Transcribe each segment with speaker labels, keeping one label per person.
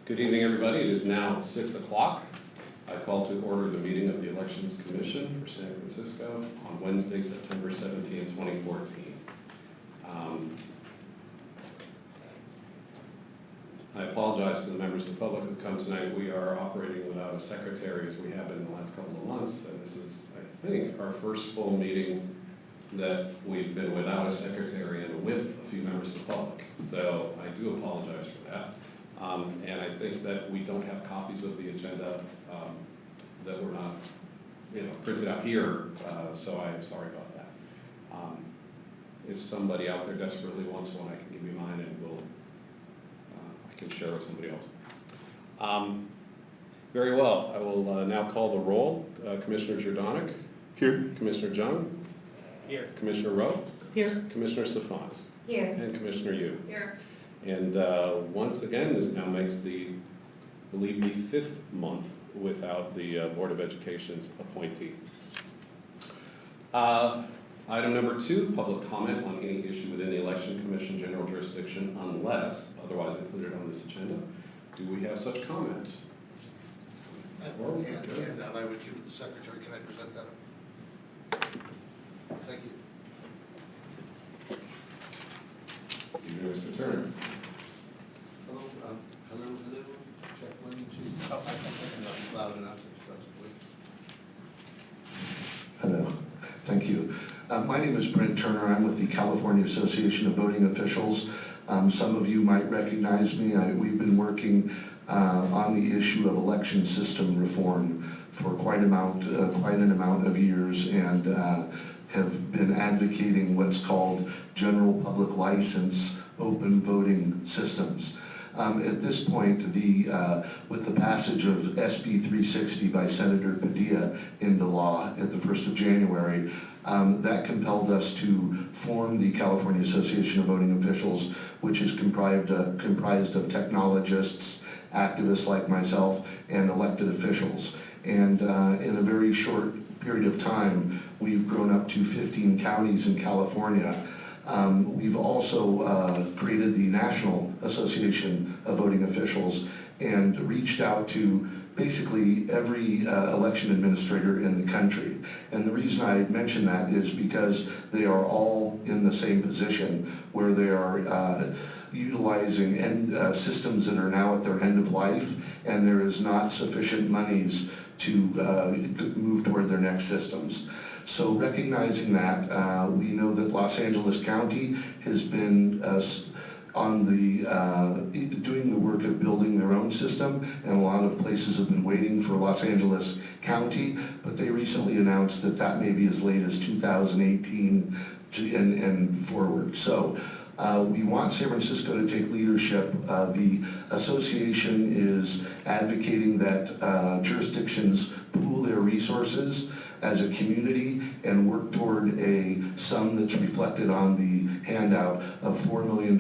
Speaker 1: Good evening, everybody. It is now 6 o'clock. I call to order the meeting of the Elections Commission for San Francisco on Wednesday, September 17, 2014. I apologize to the members of the public who come tonight. We are operating without a secretary as we have been in the last couple of months, and this is, I think, our first full meeting that we've been without a secretary and with a few members of the public. So I do apologize for that. And I think that we don't have copies of the agenda that were not, printed out here. So I'm sorry about that. If somebody out there desperately wants one, I can give you mine, and I can share with somebody else. Very well. I will now call the roll. Commissioner Jordanek.
Speaker 2: Here.
Speaker 1: Commissioner Jung.
Speaker 3: Here.
Speaker 1: Commissioner Rowe.
Speaker 3: Here.
Speaker 1: Commissioner Stefanis.
Speaker 4: Here.
Speaker 1: And Commissioner Yu.
Speaker 4: Here.
Speaker 1: And once again, this now makes I believe the 5th month without the Board of Education's appointee. Item number 2, public comment on any issue within the Election Commission general jurisdiction unless otherwise included on this agenda. Do we have such comment?
Speaker 2: I have one hand out I would give to the Secretary. Can I present that? Thank you.
Speaker 1: Mr. Turner.
Speaker 2: Hello, hello. Check 1, 2. Oh, I think loud enough. Hello, thank you. My name is Brent Turner. I'm with the California Association of Voting Officials. Some of you might recognize me. We've been working on the issue of election system reform for quite an amount of years, and have been advocating what's called general public license open voting systems. At this point, with the passage of SB 360 by Senator Padilla into law at the 1st of January, that compelled us to form the California Association of Voting Officials, which is comprised of technologists, activists like myself, and elected officials. And in a very short period of time, we've grown up to 15 counties in California. We've also created the National Association of Voting Officials and reached out to basically every election administrator in the country. And the reason I mention that is because they are all in the same position where they are utilizing systems that are now at their end of life, and there is not sufficient monies to move toward their next systems. So recognizing that, we know that Los Angeles County has been doing the work of building their own system, and a lot of places have been waiting for Los Angeles County, but they recently announced that may be as late as 2018 and forward. So we want San Francisco to take leadership. The association is advocating that jurisdictions pool their resources as a community and work toward a sum that's reflected on the handout of $4 million,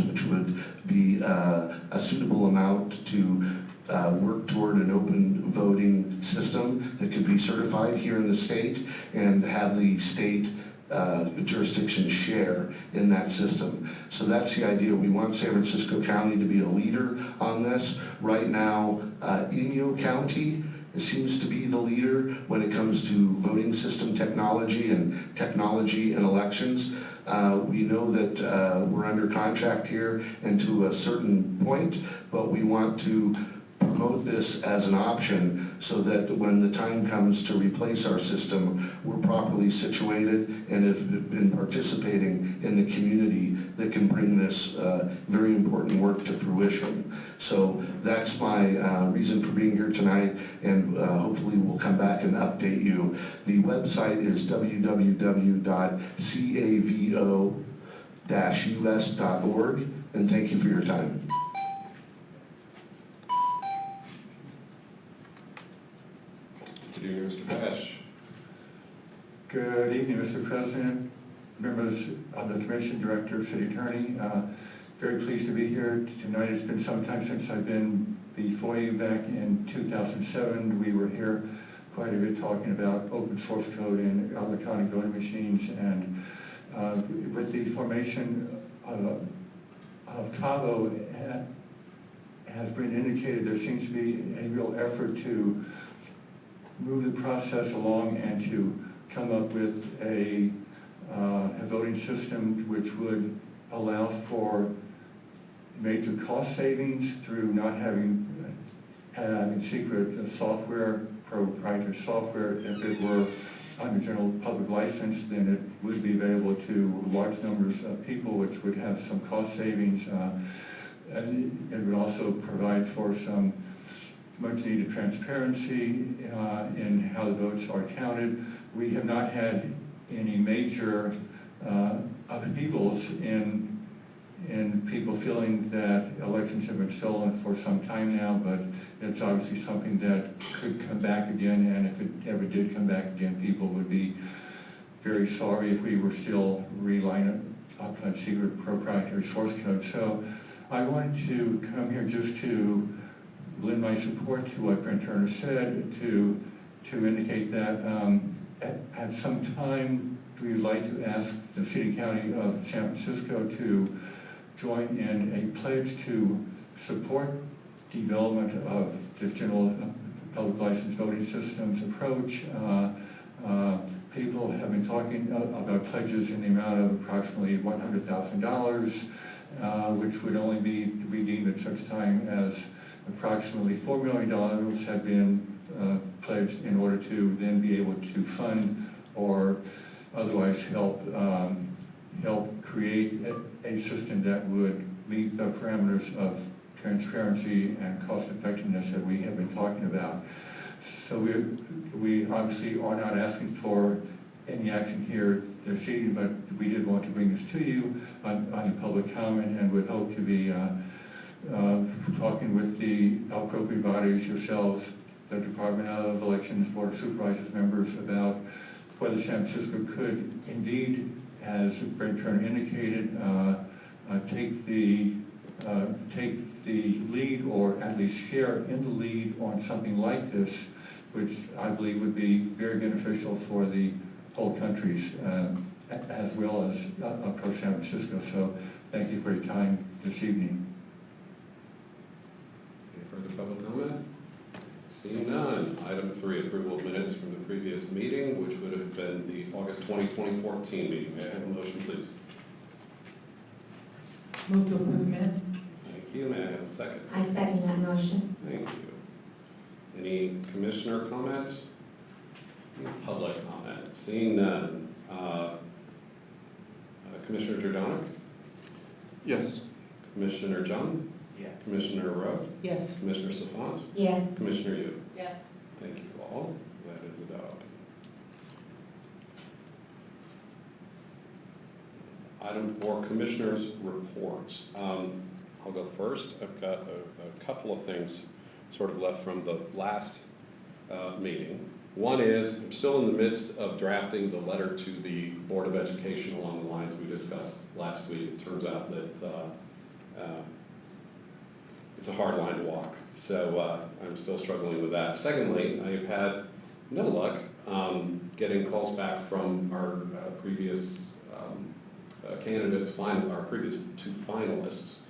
Speaker 2: which would be a suitable amount to work toward an open voting system that could be certified here in the state and have the state jurisdiction share in that system. So that's the idea. We want San Francisco County to be a leader on this. Right now, Inyo County seems to be the leader when it comes to voting system technology and technology in elections. We know that we're under contract here and to a certain point, but we want to promote this as an option so that when the time comes to replace our system, we're properly situated and have been participating in the community that can bring this very important work to fruition. So that's my reason for being here tonight, and hopefully we'll come back and update you. The website is www.cavo-us.org, and thank you for your time.
Speaker 1: Mr. Bash.
Speaker 5: Good evening, Mr. President, members of the Commission, Director, City Attorney. Very pleased to be here tonight. It's been some time since I've been before you. Back in 2007, we were here quite a bit talking about open source code and electronic voting machines. And with the formation of CAVO has been indicated, there seems to be a real effort to move the process along and to come up with a voting system which would allow for major cost savings through not having secret software, proprietary software. If it were under general public license, then it would be available to large numbers of people, which would have some cost savings. And it would also provide for some much needed transparency in how the votes are counted. We have not had any major upheavals in people feeling that elections have been stolen for some time now, but it's obviously something that could come back again, and if it ever did come back again, people would be very sorry if we were still relying upon secret proprietary source code. So I wanted to come here just to lend my support to what Brent Turner said, to indicate that at some time we would like to ask the City County of San Francisco to join in a pledge to support development of this general public license voting systems approach. People have been talking about pledges in the amount of approximately $100,000, which would only be redeemed at such time as approximately $4 million have been pledged in order to then be able to fund or otherwise help create a system that would meet the parameters of transparency and cost effectiveness that we have been talking about. So we obviously are not asking for any action here this evening, but we did want to bring this to you on the public comment, and would hope to be talking with the appropriate bodies, yourselves, the Department of Elections, Board of Supervisors members, about whether San Francisco could indeed, as Brent Turner indicated, take the lead, or at least share in the lead on something like this, which I believe would be very beneficial for the whole countries, as well as across San Francisco. So thank you for your time this evening.
Speaker 1: Any further public comment? Seeing none. Item 3, approval of minutes from the previous meeting, which would have been the August 20, 2014 meeting. May I have a motion, please?
Speaker 3: Move to approve minutes.
Speaker 1: Thank you. May I have a second?
Speaker 4: I second that motion.
Speaker 1: Thank you. Any commissioner comments? Any public comment? Seeing none. Commissioner Jordanek?
Speaker 6: Yes.
Speaker 1: Commissioner John?
Speaker 3: Yes.
Speaker 1: Commissioner Rowe?
Speaker 3: Yes.
Speaker 1: Commissioner Safant?
Speaker 4: Yes.
Speaker 1: Commissioner Yu?
Speaker 3: Yes.
Speaker 1: Thank you all. That is adopted. Item 4, Commissioners' Reports. I'll go first. I've got a couple of things sort of left from the last meeting. One is, I'm still in the midst of drafting the letter to the Board of Education along the lines we discussed last week. It turns out that it's a hard line to walk, so I'm still struggling with that. Secondly, I have had no luck getting calls back from our previous candidates, our previous 2 finalists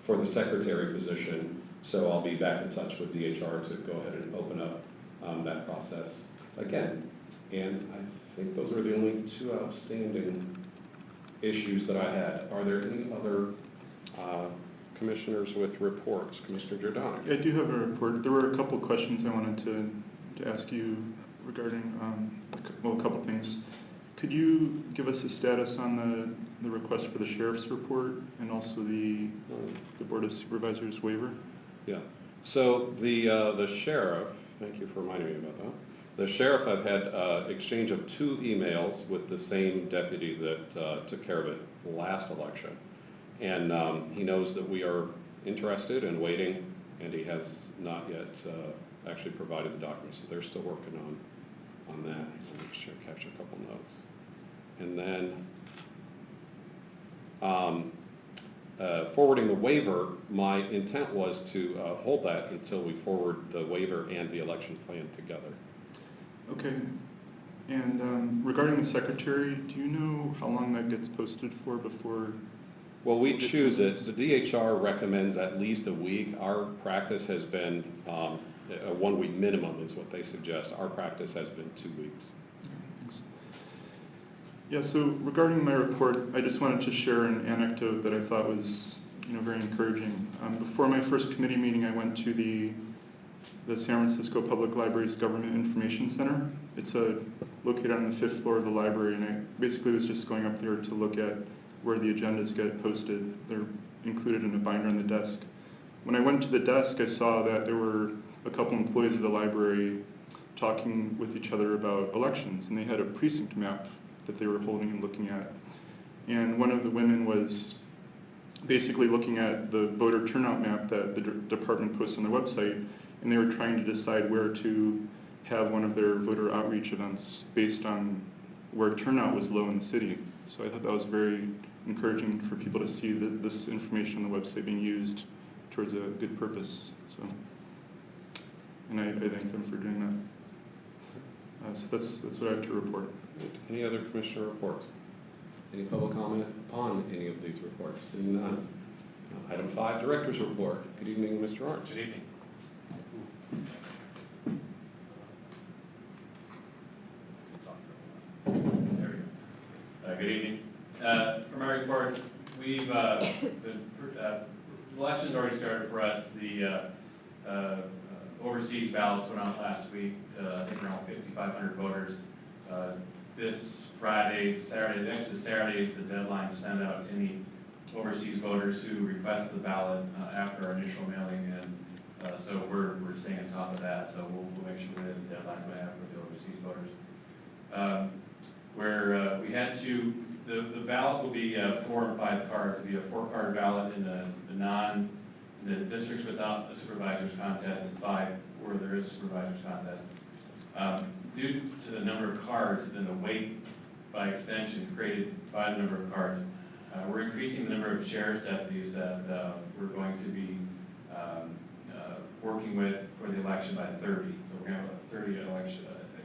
Speaker 1: for the secretary position, so I'll be back in touch with the HR to go ahead and open up that process again. And I think those are the only 2 outstanding issues that I had. Are there any other commissioners with reports? Commissioner Jordanek?
Speaker 6: I do have a report. There were a couple questions I wanted to ask you regarding, a couple things. Could you give us a status on the request for the sheriff's report and also the Board of Supervisors waiver?
Speaker 1: Yeah. So the sheriff, thank you for reminding me about that. The sheriff, I've had exchange of 2 emails with the same deputy that took care of it last election. And he knows that we are interested and waiting, and he has not yet actually provided the documents. So they're still working on that. I'll make sure I capture a couple notes. And then forwarding the waiver, my intent was to hold that until we forward the waiver and the election plan together.
Speaker 6: Okay. And regarding the secretary, do you know how long that gets posted for before
Speaker 1: Well, we choose it. The DHR recommends at least a week. Our practice has been a 1 week minimum is what they suggest. Our practice has been 2 weeks.
Speaker 6: Thanks. Yeah, so regarding my report, I just wanted to share an anecdote that I thought was very encouraging. Before my first committee meeting, I went to the San Francisco Public Library's Government Information Center. It's located on the 5th floor of the library, and I basically was just going up there to look at where the agendas get posted. They're included in a binder on the desk. When I went to the desk, I saw that there were a couple employees of the library talking with each other about elections, and they had a precinct map that they were holding and looking at. And one of the women was basically looking at the voter turnout map that the department posts on their website, and they were trying to decide where to have one of their voter outreach events based on where turnout was low in the city. So I thought that was very encouraging for people to see this information on the website being used towards a good purpose. So, and I thank them for doing that. So that's what I have to report.
Speaker 1: Any other commissioner reports? Any public comment upon any of these reports? Seeing none. Item 5, director's report. Good evening, Mr. Orange.
Speaker 3: Good evening. There we go. Good evening. For my report, we've the election's already started for us. The overseas ballots went out last week. I think around 5,500 voters. This Friday, Saturday, actually Saturday is the deadline to send out to any overseas voters who request the ballot after our initial mailing, and so we're staying on top of that. So we'll make sure that the deadlines we have for the overseas voters. Where we had to, the ballot will be 4 and 5 cards. It'll be a 4-card ballot in the districts without a supervisor's contest, and 5 where there is a supervisor's contest. Due to the number of cards and the weight by extension created by the number of cards, we're increasing the number of sheriff's deputies that we're going to be working with for the election by 30. So we're going to have 30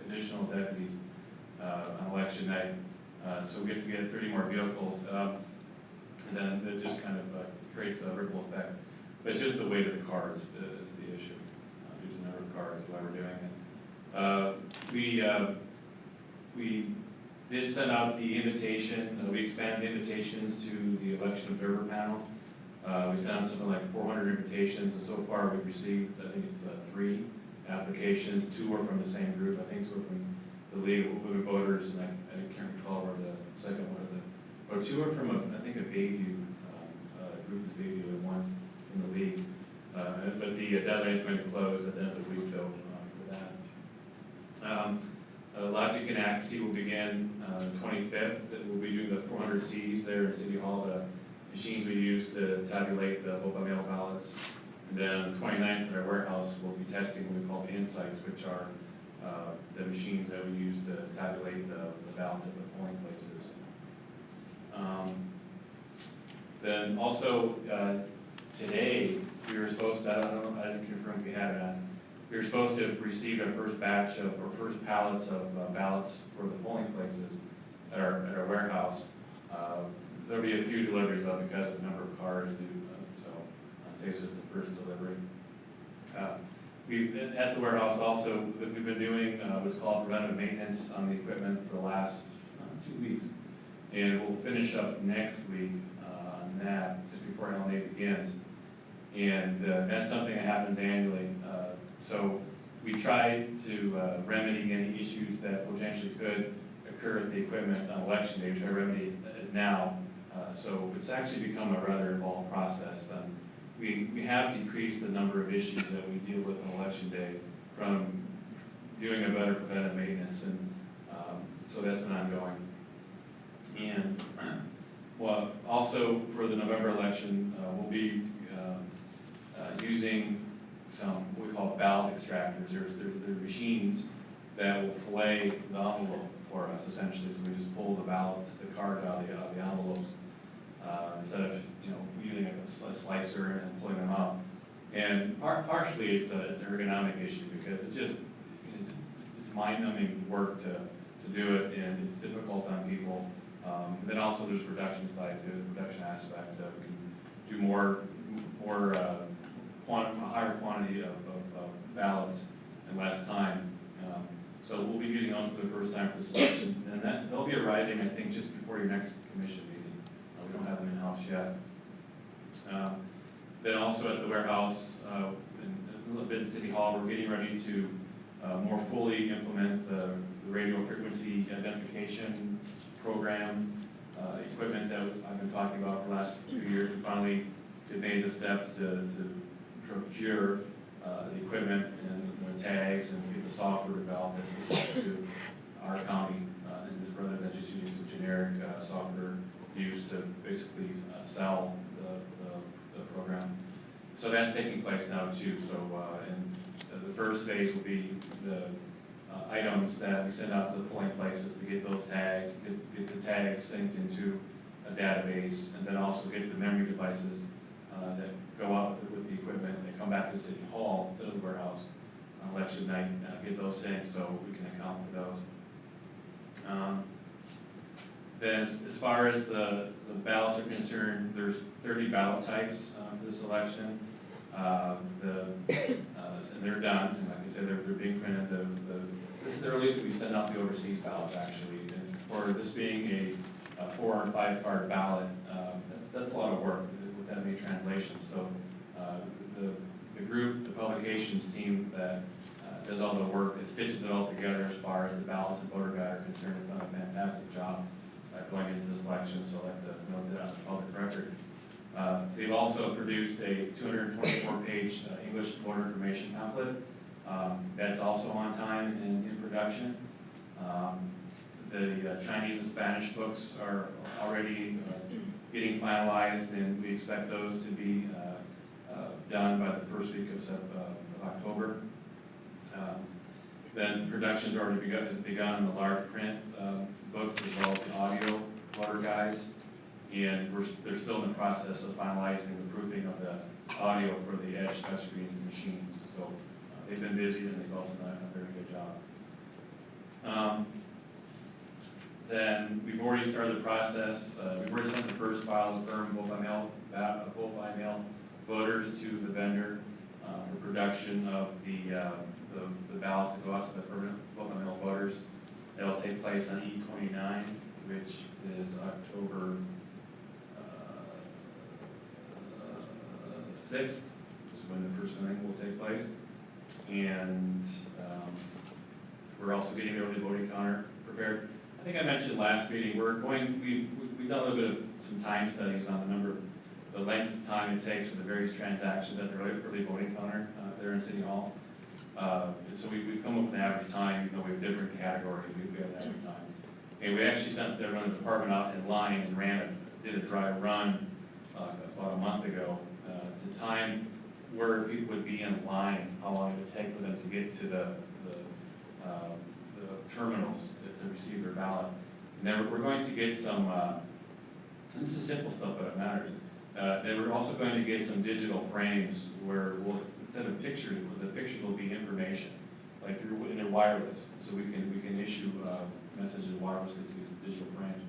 Speaker 3: additional deputies on election night. So we have to get 30 more vehicles, and then it just kind of creates a ripple effect. But it's just the weight of the cards is the issue. There's a number of cards while we're doing it. We did send out the invitation. We expanded the invitations to the election observer panel. We sent out something like 400 invitations, and so far we've received, I think it's 3 applications. 2 were from the same group. I think 2 were from the League of Women Voters, and I can't recall where the second one or 2 were from I think a Bayview group of Bayview at once in the League. But the deadline is going to close at the end of the week though for that. Logic and accuracy will begin the 25th. We'll be doing the 400 Cs there in City Hall, the machines we use to tabulate the vote by mail ballots. And then the 29th at our warehouse, we'll be testing what we call the insights, which are the machines that we use to tabulate the ballots at the polling places. Then also today, we were supposed to, I didn't confirm if we had it or not, we were supposed to have received our first batch of, or first pallets of ballots for the polling places at our warehouse. There'll be a few deliveries though because of the number of cars due, so I'd say it's just the first delivery. At the warehouse also, that we've been doing what's called preventive maintenance on the equipment for the last 2 weeks. And we'll finish up next week on that, just before LNA begins. And that's something that happens annually. So we try to remedy any issues that potentially could occur with the equipment on election day. We try to remedy it now. So it's actually become a rather involved process. We have decreased the number of issues that we deal with on election day from doing a better preventive maintenance, and so that's been ongoing. And well, also for the November election, we'll be using some what we call ballot extractors. They're machines that will fillet the envelope for us essentially. So we just pull the ballots, the card out of the envelopes instead of using a slicer and pulling them out. And partially it's an ergonomic issue because it's mind-numbing work to do it, and it's difficult on people Then also there's production side to the production aspect. We can do a higher quantity of ballots in less time. So we'll be using those for the first time for the selection, and they'll be arriving, I think, just before your next commission meeting. We don't have them in-house yet. Then also at the warehouse, a little bit in City Hall, we're getting ready to more fully implement the radio frequency identification program, equipment that I've been talking about for the last few years. We finally made the steps to procure the equipment and the tags and get the software developed that's specific to our county, and rather than just using some generic software used to basically sell the program. So that's taking place now too. So and the first phase will be the items that we send out to the polling places to get those tags, get the tags synced into a database, and then also get the memory devices that go out with the equipment and come back to City Hall instead of the warehouse on election night, get those synced so we can account for those. Then as far as the ballots are concerned, there's 30 ballot types for this election. And they're done, and like I said, they're being printed. This is the earliest we send out the overseas ballots, actually. And for this being a 4- or 5-card ballot, that's a lot of work with that many translations. So the group, the publications team that does all the work, it stitches it all together as far as the ballots and voter guide are concerned. They've done a fantastic job going into this election, so I'd like to note that on the public record. They've also produced a 224-page English voter information pamphlet. That's also on time and in production. The Chinese and Spanish books are already getting finalized, and we expect those to be done by the first week of October. Then production's already begun in the large print books as well as the audio voter guides. And they're still in the process of finalizing the proofing of the audio for the Edge touchscreen machines. So they've been busy, and they've also done a very good job. Then we've already started the process. We've already sent the first file of firm vote by mail voters to the vendor for production of the ballots that go out to the permanent vote by mail voters. That'll take place on E29, which is October 6th, is when the first thing will take place. And we're also getting the early voting counter prepared. I think I mentioned last meeting, we've done a little bit of some time studies on the length of time it takes for the various transactions at the early voting counter there in City Hall. So we've come up with an average time, even though we have different categories, we have an average time. And we actually sent the department out in line and did a dry run about a month ago to time where people would be in line, how long it would take for them to get to the terminals to receive their ballot. And then we're going to get some, this is simple stuff, but it matters. Then we're also going to get some digital frames where instead of pictures, the pictures will be information, like in their wireless. So we can issue messages wirelessly to some digital frames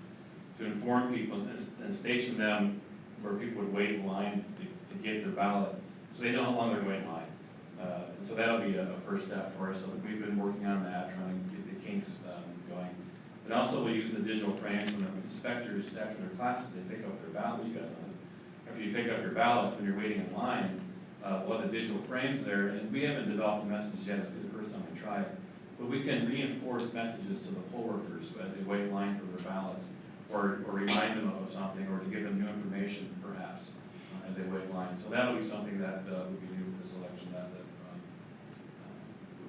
Speaker 3: to inform people and station them where people would wait in line to get their ballot, so they know how long they're waiting in line. So that'll be a first step for us. So we've been working on that, trying to get the kinks going. But also we'll use the digital frames when the inspectors, after their classes, they pick up their ballot. You guys know, after you pick up your ballots when you're waiting in line, we'll have the digital frames there, and we haven't developed the message yet. It'll be the first time we try it. But we can reinforce messages to the poll workers as they wait in line for their ballots, or remind them of something, or to give them new information, perhaps, as they wait in line. So that'll be something that will be new for this election that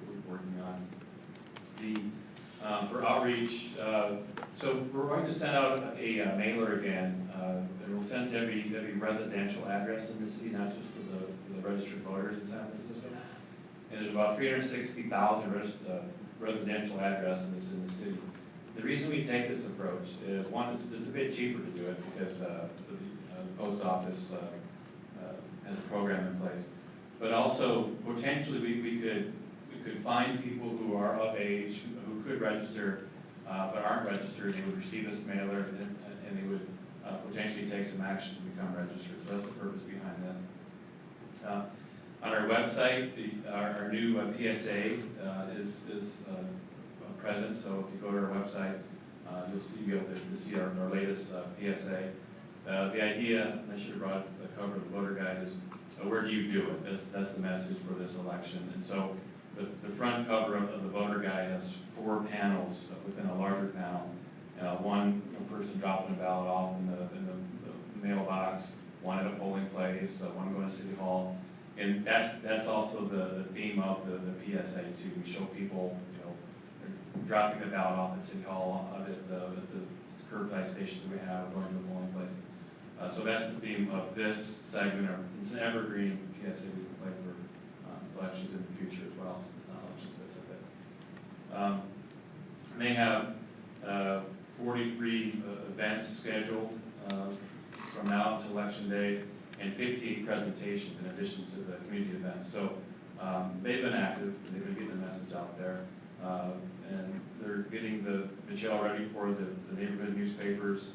Speaker 3: we're working on. For outreach, so we're going to send out a mailer again. It will send to every residential address in the city, not just to the registered voters in San Francisco. And there's about 360,000 residential addresses in the city. The reason we take this approach is, one, it's a bit cheaper to do it because the post office has a program in place. But also, potentially, we could find people who are of age who could register but aren't registered, they would receive this mailer and they would potentially take some action to become registered. So that's the purpose behind that. On our website, our new PSA is present. So if you go to our website, you'll be able to see our latest PSA. The idea, I should have brought the cover of the voter guide, is where do you do it? That's the message for this election. And so the front cover of the voter guide has 4 panels within a larger panel. One person dropping a ballot off in the mailbox, one at a polling place, one going to City Hall. And that's also the theme of the PSA too. We show people, dropping the ballot off at City Hall, at the curbside stations that we have, going to a polling place. So that's the theme of this segment. It's an evergreen PSA we can play for elections in the future as well. So it's not election specific. They have 43 events scheduled from now to Election Day, and 58 presentations in addition to the community events. So they've been active, and they've been getting the message out there, and they're getting the material ready for the neighborhood newspapers,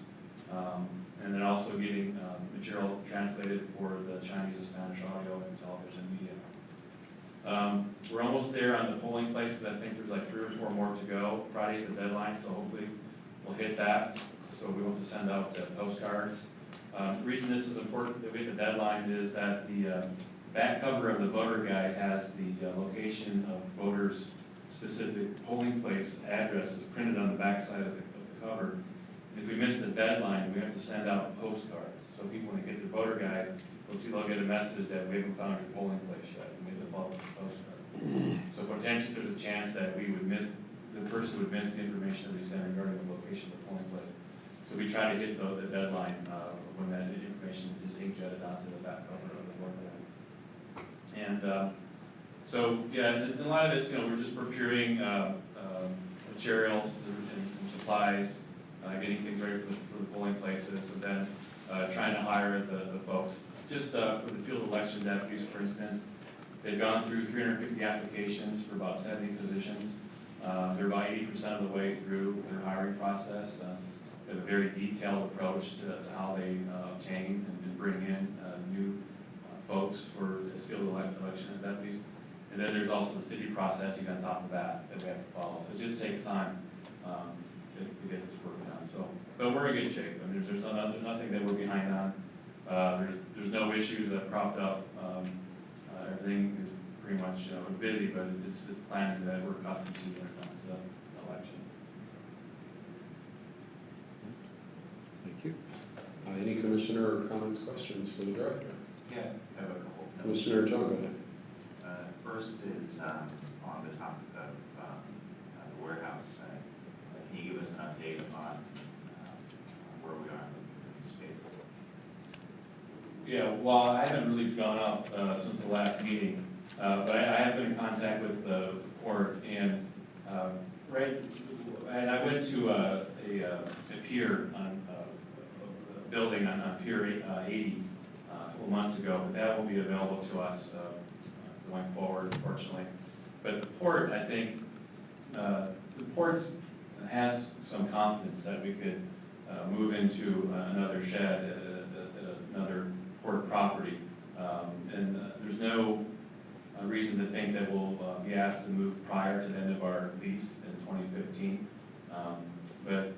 Speaker 3: and then also getting material translated for the Chinese and Spanish audio and television media. We're almost there on the polling places. I think there's like 3 or 4 more to go. Friday's the deadline, so hopefully we'll hit that. So we want to send out postcards. The reason this is important that we hit the deadline is that the back cover of the voter guide has the location of voters' specific polling place addresses printed on the back side of the cover. And if we miss the deadline, we have to send out postcards. So people, when they get their voter guide, they'll get a message that we haven't found your polling place yet. We get the postcard. So potentially there's a chance that the person would miss the information that we send regarding the location of the polling place. So we try to hit the deadline when that information is inkjetted onto the back cover of the voter guide. And so, yeah, and a lot of it, we're just procuring materials and supplies, getting things ready for the polling places, and then trying to hire the folks. Just for the field election deputies, for instance, they've gone through 350 applications for about 70 positions. They're about 80% of the way through their hiring process. They have a very detailed approach to how they obtain and bring in new folks for this field election deputies. And then there's also the city processing on top of that we have to follow. So it just takes time to get this work done. So, but we're in good shape. I mean, there's nothing that we're behind on. There's no issues that cropped up. Everything is pretty much busy, but it's the planning that we're accustomed to when it comes to the election.
Speaker 1: Thank you. Any commissioner comments, questions for the director?
Speaker 4: Yeah, I have a couple.
Speaker 1: Commissioner John, go ahead.
Speaker 4: First is on the topic of the warehouse. Can you give us an update on where we are in the space?
Speaker 3: Yeah, well, I haven't really gone up since the last meeting, but I have been in contact with the port, and and I went to a pier on a building on Pier 80 a couple months ago, but that will be available to us going forward, unfortunately. But the port, I think, the port has some confidence that we could move into another shed at another port property. And there's no reason to think that we'll be asked to move prior to the end of our lease in 2015. But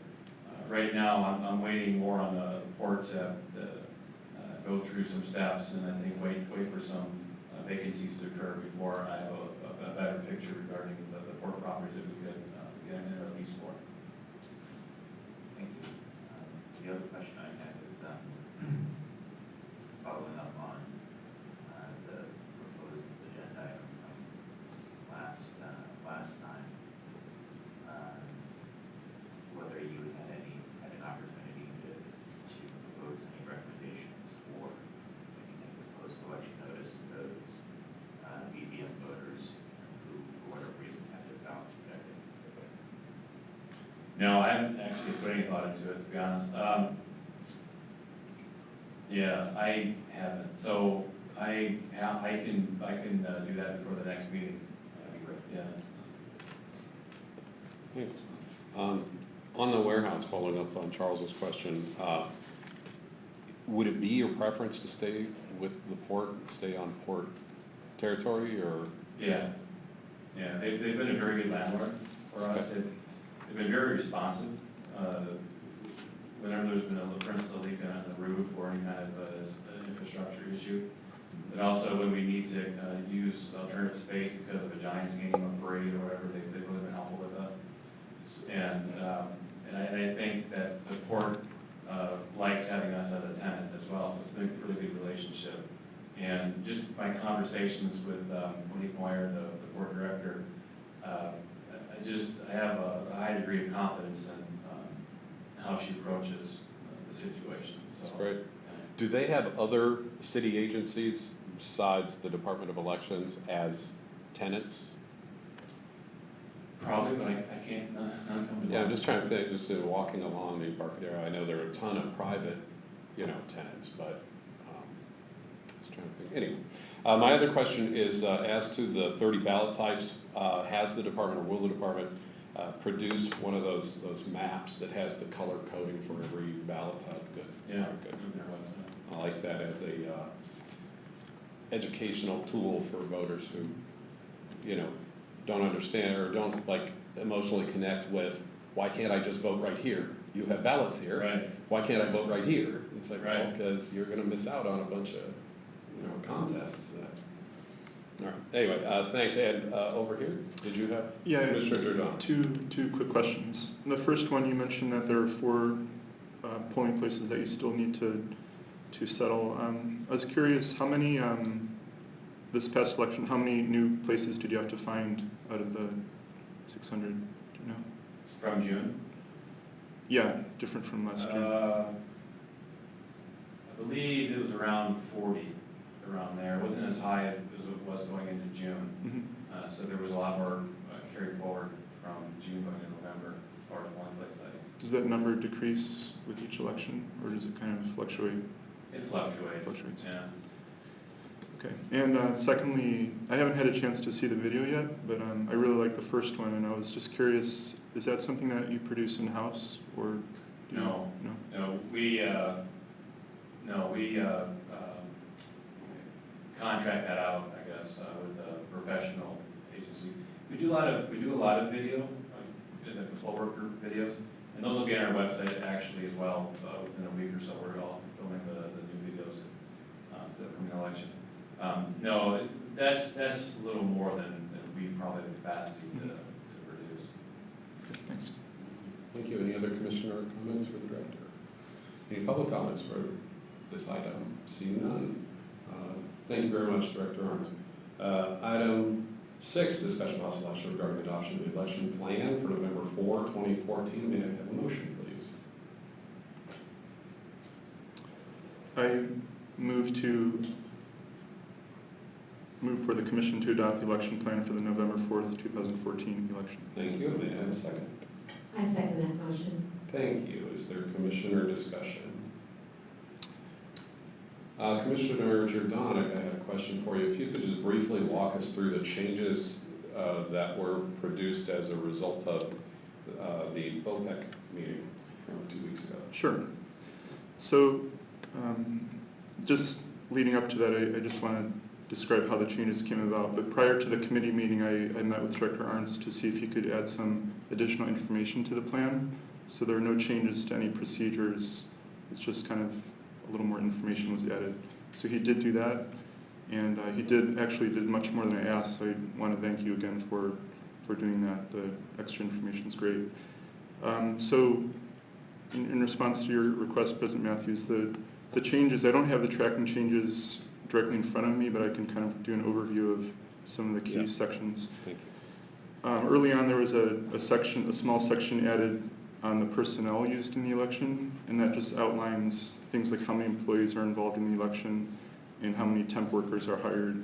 Speaker 3: right now, I'm waiting more on the port to go through some steps, and I think wait for some vacancies to occur before I have a better picture regarding the port properties that we could get in our lease for.
Speaker 4: Thank you. The other question I have is following up on the proposed agenda item from last time, whether you had an opportunity to propose any recommendations for making a post-election notice to those BBM voters who, for whatever reason, had their ballots rejected.
Speaker 3: No, I haven't actually put any thought into it, to be honest. Yeah, I haven't. So I can do that before the next meeting. Yeah.
Speaker 1: Thanks. On the warehouse, following up on Charles's question, would it be your preference to stay with the port, stay on port territory, or?
Speaker 3: Yeah, yeah, they've been a very good landlord for us.
Speaker 1: Okay.
Speaker 3: They've been very responsive. Whenever there's been for instance, a leak on the roof or any kind of an infrastructure issue. But also when we need to use alternative space because of a Giants game or parade or whatever, they've really been helpful with us. And I think that the port likes having us as a tenant as well, so it's been a really good relationship. And just my conversations with Monique Moyer, the board director, I have a high degree of confidence in how she approaches the situation. So,
Speaker 1: That's great. Do they have other city agencies besides the Department of Elections as tenants?
Speaker 3: Probably, but I can't, none come to mind.
Speaker 1: Yeah, I'm just trying to think, just walking along the Embarcadero, I know there are a ton of private, tenants, but just trying to think. Anyway, my other question is as to the 30 ballot types, has the department or will the department produce one of those maps that has the color coding for every ballot type? Good.
Speaker 3: Yeah.
Speaker 1: Good. I like that as a educational tool for voters who, don't understand or don't emotionally connect with, why can't I just vote right here? You have ballots here.
Speaker 3: Right.
Speaker 1: Why can't I vote right here? It's like, well,
Speaker 3: Right.
Speaker 1: because you're going to miss out on a bunch of, contests. All right. Anyway, thanks. Ed, over here, did you have?
Speaker 6: Yeah,
Speaker 1: Commissioner Jordan.
Speaker 6: two quick questions. The first one, you mentioned that there are 4 polling places that you still need to settle. I was curious, how many, this past election, how many new places did you have to find out of the 600, do you know?
Speaker 3: From June?
Speaker 6: Yeah, different from last year.
Speaker 3: I believe it was around 40, around there. It wasn't as high as it was going into June.
Speaker 6: Mm-hmm.
Speaker 3: So there was a lot more carried forward from June going into November as far as polling place sites.
Speaker 6: Does that number decrease with each election, or does it kind of fluctuate?
Speaker 3: It fluctuates.
Speaker 6: Fluctuates.
Speaker 3: Yeah.
Speaker 6: Okay, and secondly, I haven't had a chance to see the video yet, but I really like the first one, and I was just curious, is that something that you produce in-house, or? do you-
Speaker 3: No.
Speaker 6: No?
Speaker 3: No, we contract that out, I guess, with a professional agency. We do a lot of video, like the poll worker videos, and those will be on our website actually as well within a week or so. We're all filming the new videos for the upcoming election. No, that's a little more than we probably have the capacity to produce.
Speaker 6: Okay, thanks.
Speaker 1: Thank you. Any other commissioner comments for the director? Any public comments for this item? Seeing none. Thank you very much, Director Arndt. Item 6, discussion of possible action regarding adoption of the election plan for November 4, 2014. May I have a motion, please?
Speaker 6: I move for the commission to adopt the election plan for the November 4th, 2014 election.
Speaker 1: Thank you. May I have a second?
Speaker 7: I second that motion.
Speaker 1: Thank you. Is there commissioner discussion? Commissioner Jordan, I had a question for you. If you could just briefly walk us through the changes that were produced as a result of the Boatneck meeting from 2 weeks ago.
Speaker 6: Sure. So, just leading up to that, I just want to describe how the changes came about. But prior to the committee meeting, I met with Director Arndt to see if he could add some additional information to the plan. So there are no changes to any procedures. It's just kind of a little more information was added. So he did do that, and he did much more than I asked. So I want to thank you again for doing that. The extra information is great. So in response to your request, President Matthews, the changes, I don't have the tracking changes directly in front of me, but I can kind of do an overview of some of the key sections.
Speaker 1: Thank you.
Speaker 6: Early on, there was a small section added on the personnel used in the election, and that just outlines things like how many employees are involved in the election and how many temp workers are hired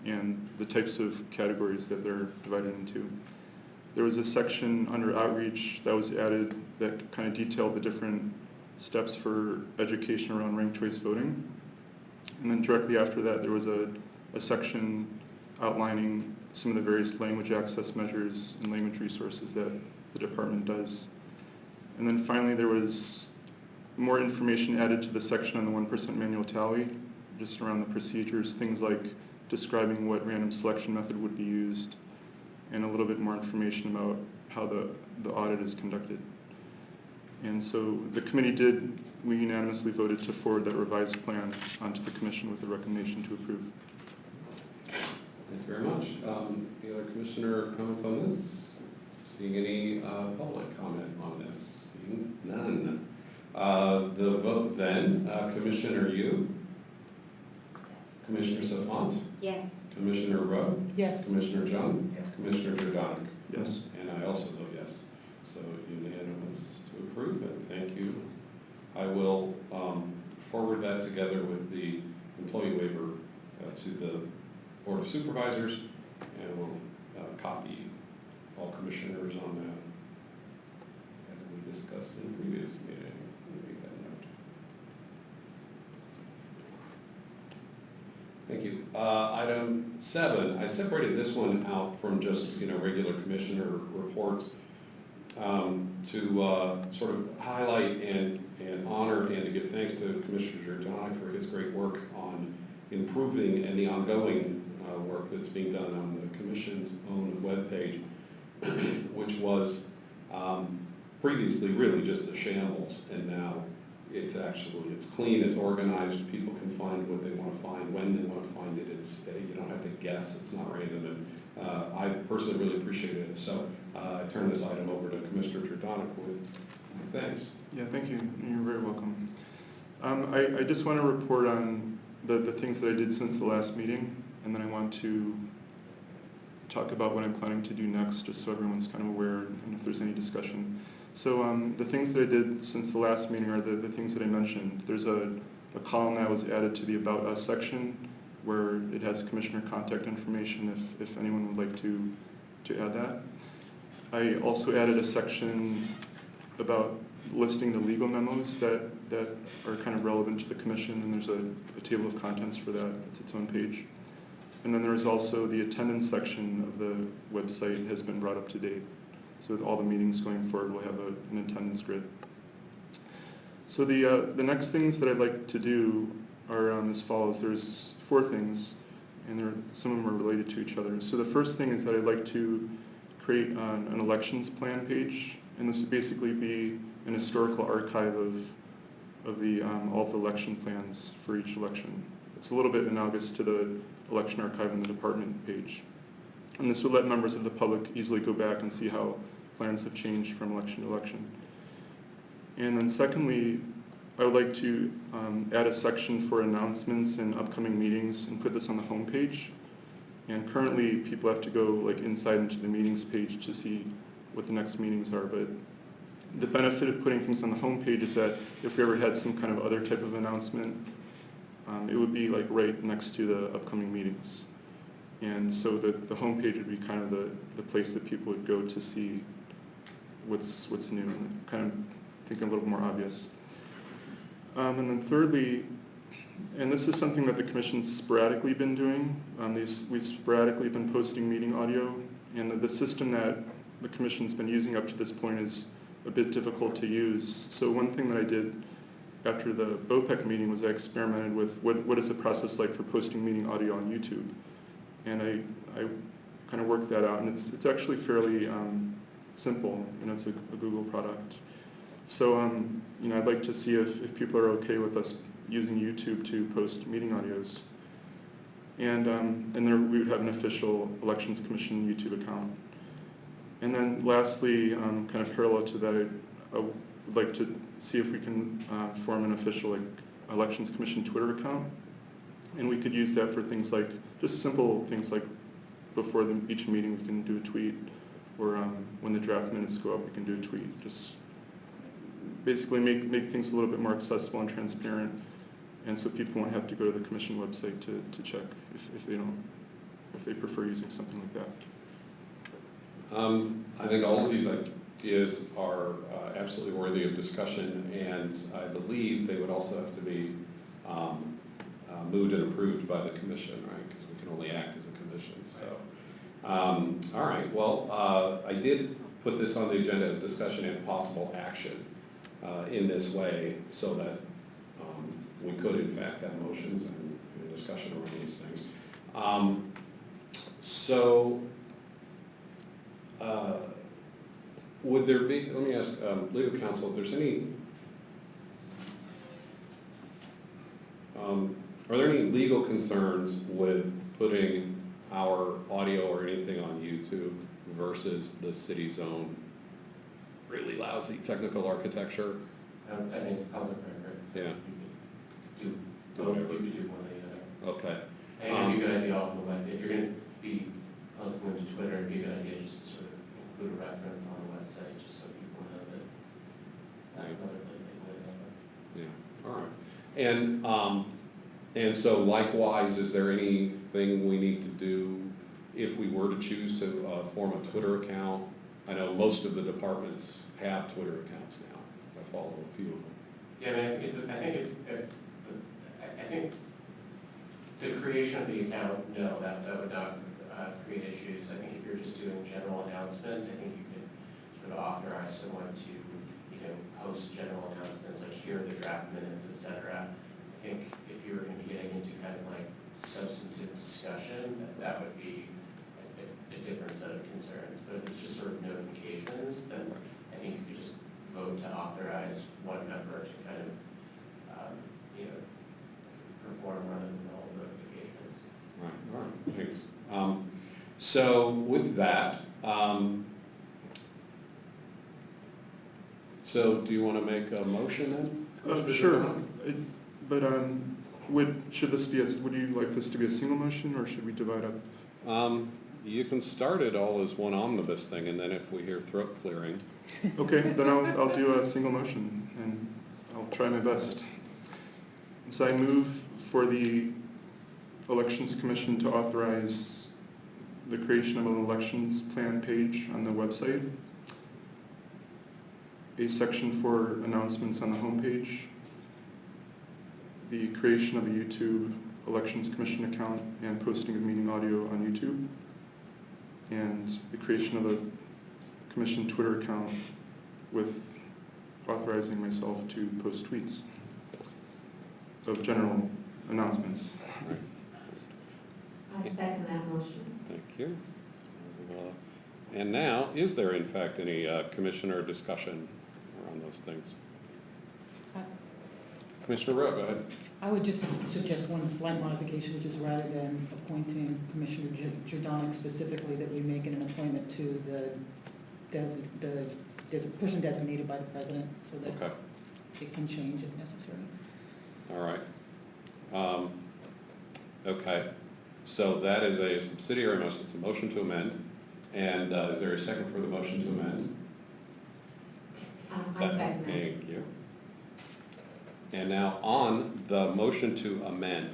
Speaker 6: and the types of categories that they're divided into. There was a section under outreach that was added that kind of detailed the different steps for education around ranked choice voting. And then directly after that, there was a section outlining some of the various language access measures and language resources that the department does. And then finally, there was more information added to the section on the 1% manual tally, just around the procedures, things like describing what random selection method would be used, and a little bit more information about how the audit is conducted. And so the committee we unanimously voted to forward that revised plan onto the commission with a recommendation to approve.
Speaker 1: Thank you very much. Any other commissioner comments on this? Seeing any public comment on this? Seeing none. The vote then, Commissioner Yu?
Speaker 7: Yes.
Speaker 1: Commissioner Savant?
Speaker 7: Yes.
Speaker 1: Commissioner Rowe?
Speaker 7: Yes.
Speaker 1: Commissioner Jung?
Speaker 4: Yes.
Speaker 1: Commissioner Jordan?
Speaker 6: Yes.
Speaker 1: And I also vote yes. So unanimous to approve, and thank you. I will forward that together with the employee waiver to the Board of Supervisors, and we'll copy all commissioners on that, as we discussed in the previous meeting. Let me make that note. Thank you. Item 7, I separated this one out from just, regular commissioner reports to sort of highlight and honor and to give thanks to Commissioner Jordan for his great work on improving and the ongoing work that's being done on the Commission's own webpage, which was previously really just a shambles, and now it's clean, it's organized, people can find what they want to find, when they want to find it, you don't have to guess, it's not random, and I personally really appreciate it. So I turn this item over to Commissioner Jordan with thanks.
Speaker 6: Yeah, thank you. You're very welcome. I just want to report on the things that I did since the last meeting, and then I want to talk about what I'm planning to do next, just so everyone's kind of aware and if there's any discussion. So the things that I did since the last meeting are the things that I mentioned. There's a column that was added to the About Us section where it has commissioner contact information if anyone would like to add that. I also added a section about listing the legal memos that are kind of relevant to the commission, and there's a table of contents for that. It's its own page. And then there's also the attendance section of the website has been brought up to date. So with all the meetings going forward, we'll have an attendance grid. So the next things that I'd like to do are as follows. There's 4 things, and some of them are related to each other. So the first thing is that I'd like to create an elections plan page, and this would basically be an historical archive of the all the election plans for each election. It's a little bit analogous to the election archive in the department page. And this would let members of the public easily go back and see how plans have changed from election to election. And then secondly, I would like to add a section for announcements and upcoming meetings and put this on the home page. And currently people have to go inside into the meetings page to see what the next meetings are. But the benefit of putting things on the home page is that if we ever had some kind of other type of announcement, it would be right next to the upcoming meetings. And so the home page would be kind of the place that people would go to see what's new and kind of think a little more obvious. And then thirdly, and this is something that the Commission's sporadically been doing, we've sporadically been posting meeting audio, and the system that the Commission's been using up to this point is a bit difficult to use. So one thing that I did after the Boatneck meeting was I experimented with what is the process like for posting meeting audio on YouTube. And I kind of worked that out, and it's actually fairly simple, and it's a Google product. So I'd like to see if people are okay with us using YouTube to post meeting audios. And there we would have an official Elections Commission YouTube account. And then lastly, kind of parallel to that, I would like to see if we can form an official Elections Commission Twitter account. And we could use that for things like, just simple things like before each meeting we can do a tweet, or when the draft minutes go up we can do a tweet. Just basically make things a little bit more accessible and transparent, and so people won't have to go to the Commission website to check if they prefer using something like that.
Speaker 1: I think all of these ideas are absolutely worthy of discussion, and I believe they would also have to be moved and approved by the Commission, right? Because we can only act as a commission. So, all right. Well, I did put this on the agenda as discussion and possible action. in this way so that we could in fact have motions and discussion around these things. Would there be, let me ask legal counsel, if there's any, are there any legal concerns with putting our audio or anything on YouTube versus the city's own really lousy technical architecture?
Speaker 8: I think it's public record, so
Speaker 1: Yeah.
Speaker 8: you could do both, you could do one or the other.
Speaker 1: Okay.
Speaker 8: I think it'd be a good idea on the web, if you're gonna be posting them to Twitter, it'd be a good idea just to sort of include a reference on the website, just so people know that that's another place they can live.
Speaker 1: Yeah, all right. And so likewise, is there anything we need to do if we were to choose to form a Twitter account? I know most of the departments have Twitter accounts now. I follow a few of them.
Speaker 8: Yeah, I mean, I think the creation of the account, no, that would not create issues. I think if you're just doing general announcements, I think you could sort of authorize someone to, post general announcements, like here are the draft minutes, et cetera. I think if you were going to be getting into kind of like substantive discussion, that would be a different set of concerns. But if it's just sort of notifications, then I think you could just vote to authorize one member to kind of, perform run-of-the-mill notifications.
Speaker 1: Right, all right, thanks. So with that, so do you want to make a motion then?
Speaker 6: Sure. Should this be would you like this to be a single motion, or should we divide up?
Speaker 1: You can start it all as one omnibus thing, and then if we hear throat clearing.
Speaker 6: Okay, then I'll do a single motion, and I'll try my best. So I move for the Elections Commission to authorize the creation of an elections plan page on the website, a section for announcements on the homepage, the creation of a YouTube Elections Commission account and posting of meeting audio on YouTube, and the creation of a Commission Twitter account with authorizing myself to post tweets of general announcements.
Speaker 7: I second that motion.
Speaker 1: Thank you. And now, is there in fact any commissioner discussion around those things? Commissioner Rowe, go ahead.
Speaker 9: I would just suggest one slight modification, which is rather than appointing Commissioner Jordanek specifically, that we make it an appointment to the person designated by the president, so that
Speaker 1: Okay.
Speaker 9: it can change if necessary.
Speaker 1: All right. Okay, so that is a subsidiary motion. It's a motion to amend. And is there a second for the motion to amend?
Speaker 7: I second that.
Speaker 1: Thank you. And now on the motion to amend,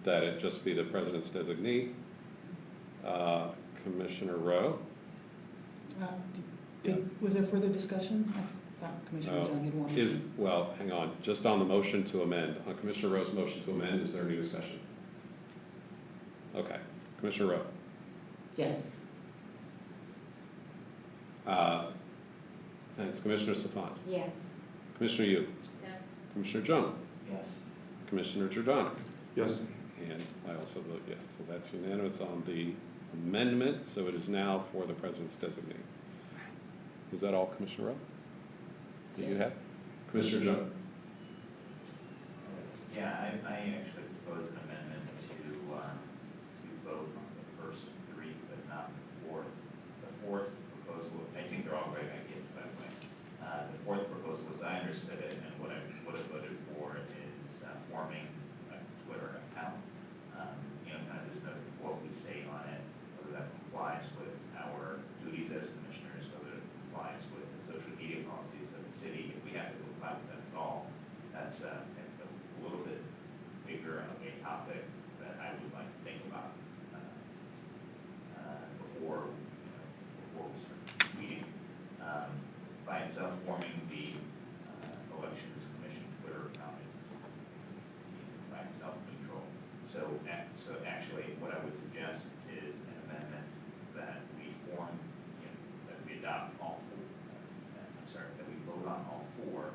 Speaker 1: that it just be the president's designee, Commissioner Rowe?
Speaker 9: Was there further discussion? I thought Commissioner John had wanted.
Speaker 1: Well, hang on, just on the motion to amend, on Commissioner Rowe's motion to amend, is there any discussion? Okay, Commissioner Rowe.
Speaker 9: Yes.
Speaker 1: Thanks, Commissioner Safant.
Speaker 7: Yes.
Speaker 1: Commissioner Yu.
Speaker 7: Yes.
Speaker 1: Commissioner Jung.
Speaker 8: Yes.
Speaker 1: Commissioner Jordanek.
Speaker 6: Yes.
Speaker 1: And I also vote yes. So that's unanimous on the amendment, so it is now for the president's designee. Is that all, Commissioner Rowe? Do you
Speaker 9: Yes.
Speaker 1: have? Commissioner Jung?
Speaker 4: Yeah, I actually propose an amendment to vote on the first three, but not the fourth. The fourth proposal, I think they're all great ideas, by the way. The fourth proposal, as I understood it, and what I would have voted for, is forming a Twitter account. Kind of just what we say on it, whether that complies with our duties as commissioners, whether it complies with the social media policies of the city, if we have to comply with them at all. That's a little bit bigger of a topic that I would like to think about before we start meeting. By itself, forming the Elections Commission Twitter account is by itself neutral. So actually, what I would suggest is an amendment that we that we adopt all four. That we vote on all four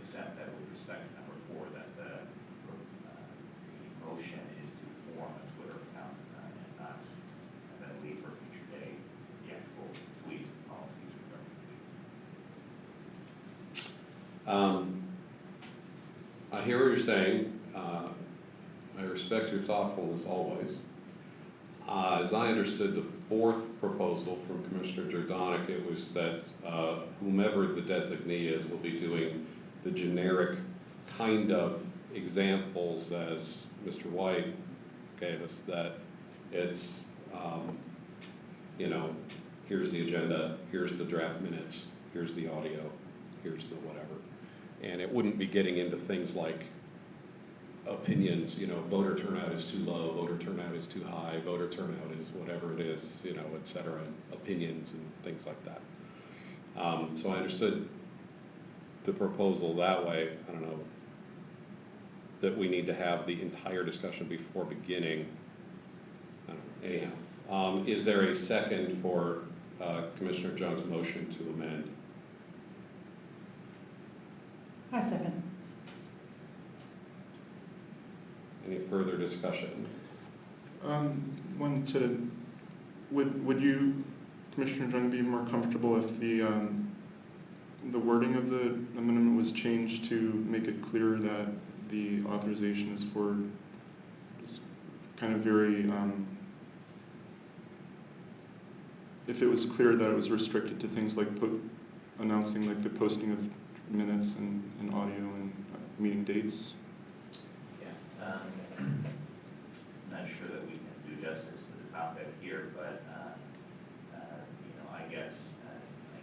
Speaker 4: accept that with respect to number 4, that the motion is to form a Twitter account and not, and then leave for a future day the actual tweets and policies regarding tweets.
Speaker 1: I hear what you're saying. I respect your thoughtfulness always. As I understood the 4th proposal from Commissioner Jordanek, it was that whomever the designee is will be doing the generic kind of examples as Mr. White gave us, that it's, here's the agenda, here's the draft minutes, here's the audio, here's the whatever. And it wouldn't be getting into things like opinions, voter turnout is too low, voter turnout is too high, voter turnout is whatever it is, et cetera, opinions and things like that. So I understood the proposal that way. I don't know that we need to have the entire discussion before beginning. I don't know. Anyhow, is there a second for Commissioner Jung's motion to amend?
Speaker 9: I second.
Speaker 1: Any further discussion?
Speaker 6: Would you, Commissioner Jung, be more comfortable if the wording of the amendment was changed to make it clear that the authorization is for just kind of very, if it was clear that it was restricted to things like announcing like the posting of minutes and audio and meeting dates?
Speaker 4: Yeah, I'm not sure that we can do justice to the topic here, but I guess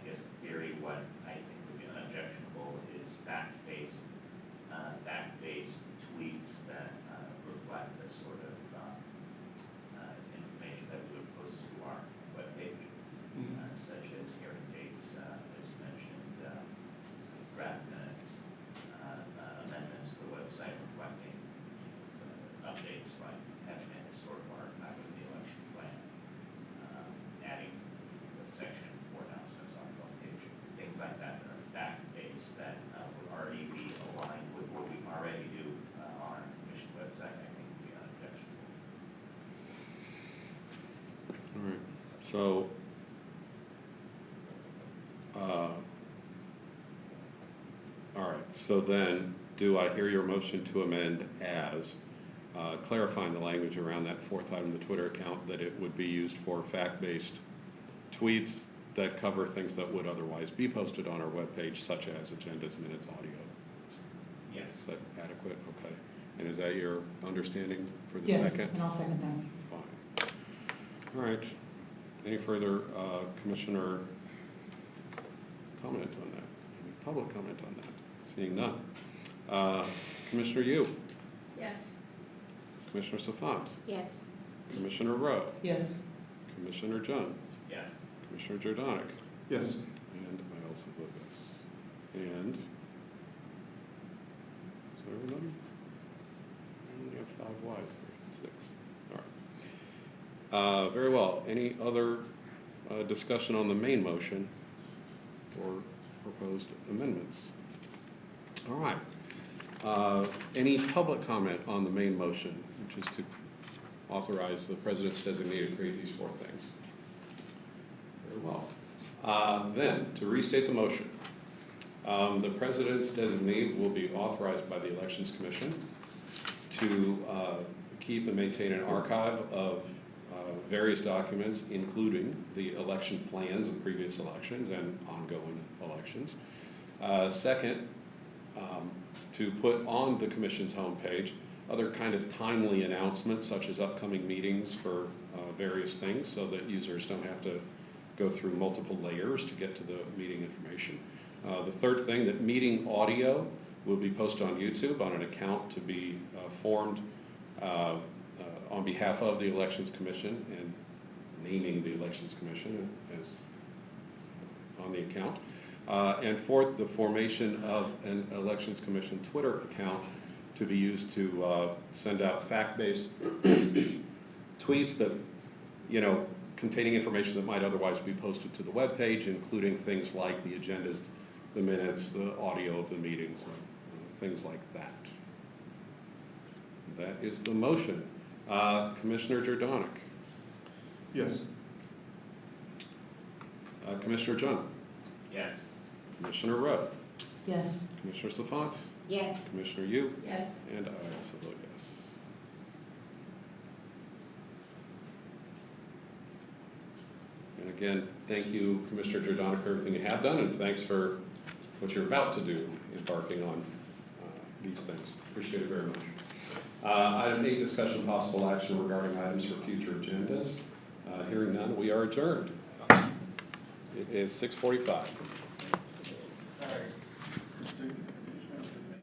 Speaker 4: in theory, what I think would be unobjectionable is fact-based tweets that reflect the sort of information that we would post to our webpage, such as hearing dates, as you mentioned, draft minutes, amendments to the website reflecting updates like having a historical archive of the election plan, adding a section for announcements on the webpage, things like that that are fact-based that would already be aligned with what we already do on our commission website. I think would be unobjectionable.
Speaker 1: All right. So, all right. So then, do I hear your motion to amend as clarifying the language around that 4th item, the Twitter account, that it would be used for fact-based tweets that cover things that would otherwise be posted on our webpage, such as agendas, minutes, audio?
Speaker 4: Yes.
Speaker 1: Is that adequate? Okay. And is that your understanding for the
Speaker 9: Yes,
Speaker 1: second?
Speaker 9: and I'll second that.
Speaker 1: Fine. All right. Any further commissioner comment on that? Any public comment on that? Seeing none. Commissioner Yu?
Speaker 7: Yes.
Speaker 1: Commissioner Safant?
Speaker 7: Yes.
Speaker 1: Commissioner Rowe?
Speaker 9: Yes.
Speaker 1: Commissioner Jung?
Speaker 4: Yes.
Speaker 1: Commissioner Jordanek?
Speaker 6: Yes.
Speaker 1: And I also vote yes. And, is that everybody? We only have 5 ayes here, 6. All right. Very well. Any other discussion on the main motion or proposed amendments? All right. Any public comment on the main motion, which is to authorize the president's designee to create these 4 things? Very well. Then, to restate the motion, the president's designee will be authorized by the Elections Commission to keep and maintain an archive of various documents, including the election plans of previous elections and ongoing elections. Second, to put on the commission's homepage other kind of timely announcements, such as upcoming meetings for various things, so that users don't have to go through multiple layers to get to the meeting information. The third thing, that meeting audio will be posted on YouTube on an account to be formed on behalf of the Elections Commission, and naming the Elections Commission as on the account. And fourth, the formation of an Elections Commission Twitter account to be used to send out fact-based tweets that, containing information that might otherwise be posted to the webpage, including things like the agendas, the minutes, the audio of the meetings, things like that. That is the motion. Commissioner Jordanik.
Speaker 6: Yes.
Speaker 1: Commissioner John.
Speaker 3: Yes.
Speaker 1: Commissioner Rudd.
Speaker 9: Yes.
Speaker 1: Commissioner Safant.
Speaker 7: Yes.
Speaker 1: Commissioner Yu.
Speaker 7: Yes.
Speaker 1: And I also vote yes. And again, thank you, Commissioner Jordanik, for everything you have done, and thanks for what you're about to do, embarking on these things. Appreciate it very much. Item 8, discussion possible action regarding items for future agendas. Hearing none, we are adjourned. It is 6:45.
Speaker 5: All right.